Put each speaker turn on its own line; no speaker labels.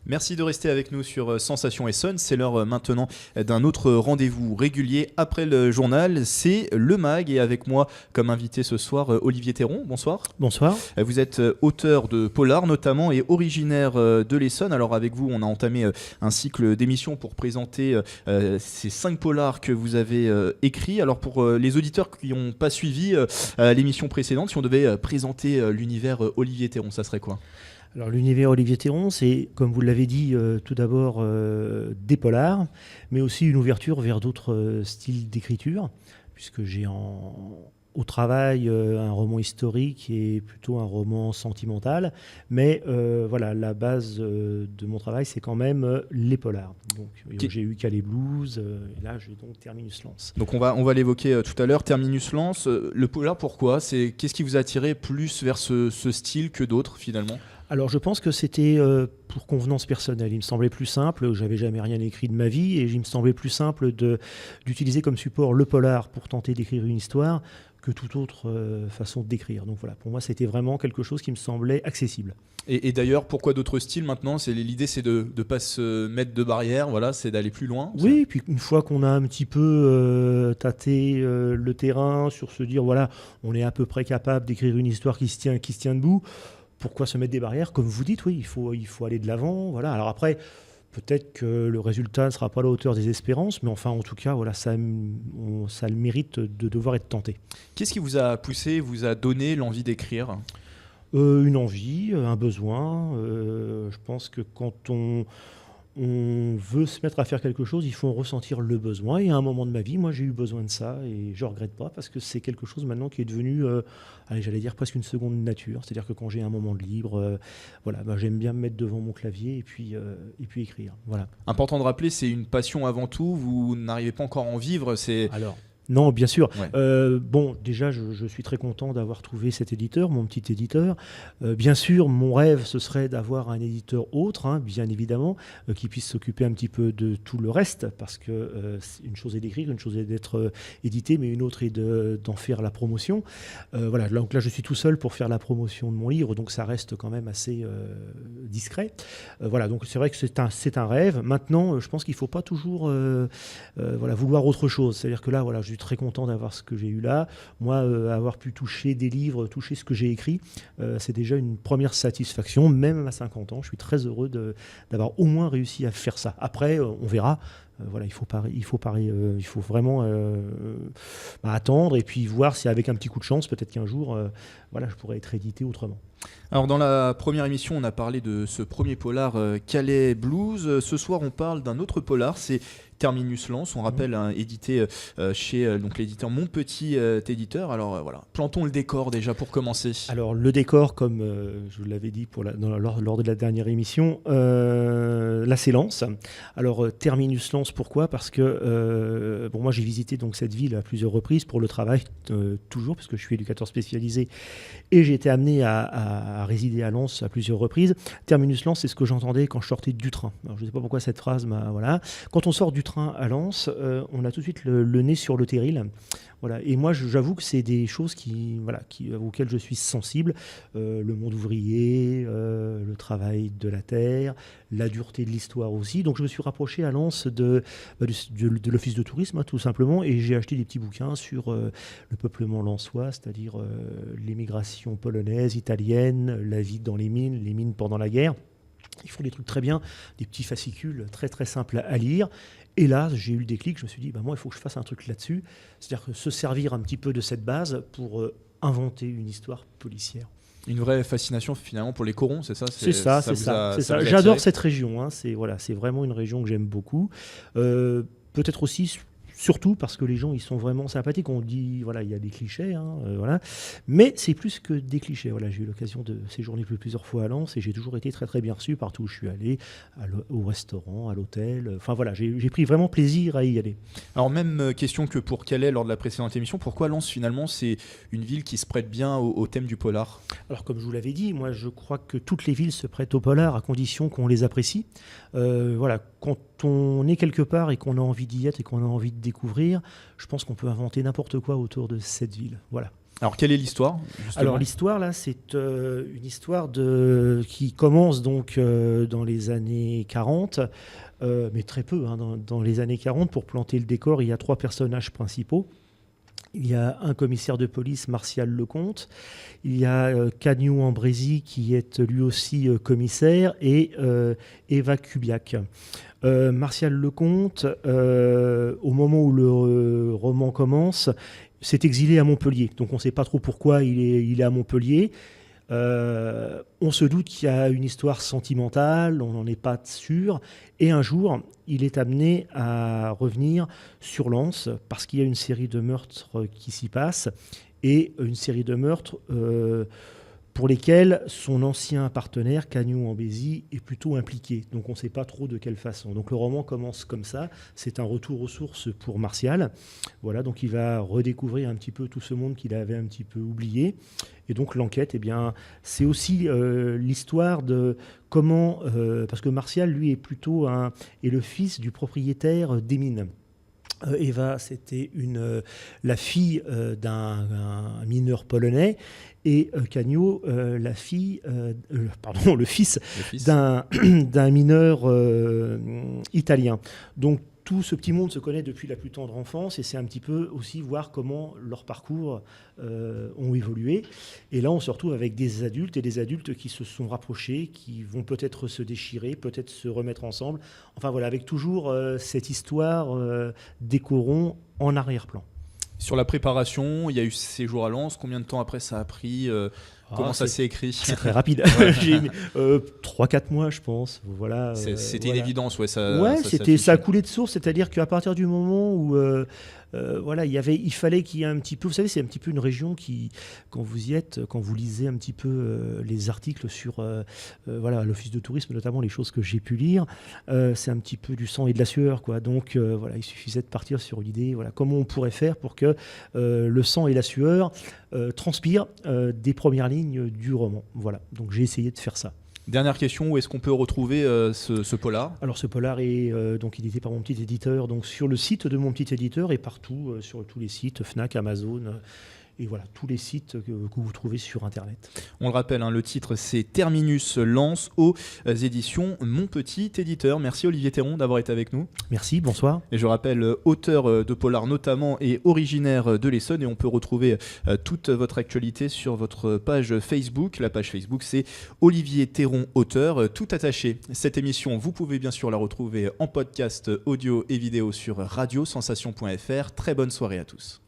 Merci de rester avec nous sur Sensation Essonne. C'est l'heure maintenant d'un autre rendez-vous régulier après le journal. C'est le MAG et avec moi comme invité ce soir Olivier Théron. Bonsoir.
Bonsoir.
Vous êtes auteur de polar notamment et originaire de l'Essonne. Alors avec vous, on a entamé un cycle d'émissions pour présenter ces 5 polars que vous avez écrits. Alors pour les auditeurs qui n'ont pas suivi l'émission précédente, si on devait présenter l'univers Olivier Théron, ça serait quoi ?
Alors l'univers Olivier Théron, c'est, comme vous l'avez dit, tout d'abord des polars, mais aussi une ouverture vers d'autres styles d'écriture, puisque j'ai au travail un roman historique et plutôt un roman sentimental, mais voilà, la base de mon travail, c'est quand même les polars. Donc j'ai eu Calais Blues, et là j'ai donc Terminus Lance.
Donc on va l'évoquer tout à l'heure, Terminus Lance. Le polar, pourquoi ? Qu'est-ce qui vous a attiré plus vers ce style que d'autres finalement ?
Alors je pense que c'était pour convenance personnelle. Il me semblait plus simple, j'avais jamais rien écrit de ma vie, et il me semblait plus simple d'utiliser comme support le polar pour tenter d'écrire une histoire que toute autre façon d'écrire. Donc voilà, pour moi c'était vraiment quelque chose qui me semblait accessible.
Et d'ailleurs, pourquoi d'autres styles maintenant ? L'idée c'est de ne pas se mettre de barrière, voilà, c'est d'aller plus loin.
Oui, puis une fois qu'on a un petit peu tâté le terrain sur se dire, voilà, on est à peu près capable d'écrire une histoire qui se tient debout, pourquoi se mettre des barrières ? Comme vous dites, oui, il faut aller de l'avant. Voilà. Alors après, peut-être que le résultat ne sera pas à la hauteur des espérances, mais enfin, en tout cas, voilà, ça a le mérite de devoir être tenté.
Qu'est-ce qui vous a poussé, vous a donné l'envie d'écrire ?
Une envie, un besoin. Je pense que quand on veut se mettre à faire quelque chose, il faut en ressentir le besoin. Et à un moment de ma vie, moi, j'ai eu besoin de ça et je ne regrette pas parce que c'est quelque chose maintenant qui est devenu, j'allais dire presque une seconde nature. C'est-à-dire que quand j'ai un moment de libre, voilà, j'aime bien me mettre devant mon clavier et puis écrire. Voilà.
Important de rappeler, c'est une passion avant tout. Vous n'arrivez pas encore à en vivre.
Alors, non, bien sûr.
Ouais.
Bon, déjà, je suis très content d'avoir trouvé cet éditeur, mon petit éditeur. Bien sûr, mon rêve, ce serait d'avoir un éditeur autre, bien évidemment, qui puisse s'occuper un petit peu de tout le reste, parce que une chose est d'écrire, une chose est d'être édité, mais une autre est d'en faire la promotion. Voilà, donc là, je suis tout seul pour faire la promotion de mon livre, donc ça reste quand même assez discret. Voilà, donc c'est vrai que c'est un rêve. Maintenant, je pense qu'il ne faut pas toujours vouloir autre chose. C'est-à-dire que là, voilà, je suis très content d'avoir ce que j'ai eu là. Moi, avoir pu toucher des livres, toucher ce que j'ai écrit, c'est déjà une première satisfaction, même à 50 ans. Je suis très heureux d'avoir au moins réussi à faire ça. Après, on verra. Voilà, il faut vraiment attendre et puis voir si avec un petit coup de chance, peut-être qu'un jour, je pourrais être édité autrement.
Alors dans la première émission, on a parlé de ce premier polar Calais Blues. Ce soir, on parle d'un autre polar, c'est Terminus Lance. On rappelle, édité chez donc l'éditeur Mon Petit Éditeur. Alors voilà, plantons le décor déjà pour commencer.
Alors le décor, comme je vous l'avais dit lors de la dernière émission, là c'est Lens. Alors Terminus Lens, pourquoi ? Parce que moi j'ai visité donc cette ville à plusieurs reprises pour le travail, toujours, parce que je suis éducateur spécialisé et j'ai été amené à résider à Lens à plusieurs reprises. Terminus Lens, c'est ce que j'entendais quand je sortais du train. Alors je ne sais pas pourquoi cette phrase voilà. Quand on sort du train à Lens, on a tout de suite le nez sur le terril. Voilà. Et moi, j'avoue que c'est des choses auxquelles je suis sensible. Le monde ouvrier, le travail de la terre, la dureté de l'histoire aussi. Donc je me suis rapproché à Lens de l'office de tourisme, tout simplement, et j'ai acheté des petits bouquins sur le peuplement lensois, c'est-à-dire l'émigration polonaise, italienne, la vie dans les mines pendant la guerre. Ils font des trucs très bien, des petits fascicules très très simples à lire. Et là, j'ai eu le déclic, je me suis dit, moi, il faut que je fasse un truc là-dessus. C'est-à-dire que se servir un petit peu de cette base pour inventer une histoire policière.
Une vraie fascination finalement pour les corons, c'est ça ?
C'est ça. J'adore cette région. C'est vraiment une région que j'aime beaucoup. Peut-être aussi... Surtout parce que les gens, ils sont vraiment sympathiques. On dit, il y a des clichés, mais c'est plus que des clichés. Voilà, j'ai eu l'occasion de séjourner plusieurs fois à Lens et j'ai toujours été très très bien reçu partout où je suis allé, au restaurant, à l'hôtel. Enfin voilà, j'ai pris vraiment plaisir à y aller.
Alors même question que pour Calais lors de la précédente émission, pourquoi Lens finalement c'est une ville qui se prête bien au thème du polar ?
Alors comme je vous l'avais dit, moi je crois que toutes les villes se prêtent au polar à condition qu'on les apprécie. Quand on est quelque part et qu'on a envie d'y être et qu'on a envie de découvrir, je pense qu'on peut inventer n'importe quoi autour de cette ville. Voilà.
Alors, quelle est l'histoire, justement ?
Alors l'histoire là, c'est une histoire qui commence donc dans les années 40, mais très peu, hein, dans les années 40. Pour planter le décor, il y a 3 personnages principaux. Il y a un commissaire de police, Martial Lecomte. Il y a Cagnou Ambrézy, qui est lui aussi commissaire, et Eva Kubiak. Martial Lecomte, au moment où le roman commence, s'est exilé à Montpellier. Donc on ne sait pas trop pourquoi il est à Montpellier. On se doute qu'il y a une histoire sentimentale, on n'en est pas sûr. Et un jour, il est amené à revenir sur Lens parce qu'il y a une série de meurtres qui s'y passent et une série de meurtres pour lesquels son ancien partenaire, Cagnou Ambrézy, est plutôt impliqué. Donc on ne sait pas trop de quelle façon. Donc le roman commence comme ça. C'est un retour aux sources pour Martial. Voilà, donc il va redécouvrir un petit peu tout ce monde qu'il avait un petit peu oublié. Et donc l'enquête, eh bien, c'est aussi l'histoire de comment... parce que Martial, lui, est le fils du propriétaire des mines. Eva, c'était la fille d'un mineur polonais, et Cagnou, le fils d'un mineur italien. Donc tout ce petit monde se connaît depuis la plus tendre enfance, et c'est un petit peu aussi voir comment leurs parcours ont évolué. Et là, on se retrouve avec des adultes qui se sont rapprochés, qui vont peut-être se déchirer, peut-être se remettre ensemble. Enfin voilà, avec toujours cette histoire d'écoron en arrière-plan.
Sur la préparation, il y a eu ces jours à Lens. Combien de temps après ça a pris Comment ça s'est écrit?
C'est très rapide. J'ai mis 3-4 mois, je pense. Voilà,
c'était
voilà.
une évidence,
ça a coulé de source, c'est-à-dire qu'à partir du moment où il fallait qu'il y ait un petit peu, vous savez, c'est un petit peu une région qui, quand vous y êtes, quand vous lisez un petit peu les articles sur l'office de tourisme, notamment les choses que j'ai pu lire, c'est un petit peu du sang et de la sueur, quoi. Donc il suffisait de partir sur une idée, comment on pourrait faire pour que le sang et la sueur transpirent des premières lignes du roman. Voilà, donc j'ai essayé de faire ça.
Dernière question, où est-ce qu'on peut retrouver ce polar?
Alors ce polar est donc édité par mon petit éditeur, donc sur le site de mon petit éditeur et partout sur tous les sites, Fnac, Amazon, et voilà, tous les sites que vous trouvez sur Internet.
On le rappelle, le titre c'est Terminus Lens aux éditions Mon Petit Éditeur. Merci Olivier Théron d'avoir été avec nous.
Merci, bonsoir.
Et je rappelle, auteur de polar notamment et originaire de l'Essonne, et on peut retrouver toute votre actualité sur votre page Facebook. La page Facebook c'est Olivier Théron, auteur, tout attaché. Cette émission, vous pouvez bien sûr la retrouver en podcast audio et vidéo sur radiosensation.fr. Très bonne soirée à tous.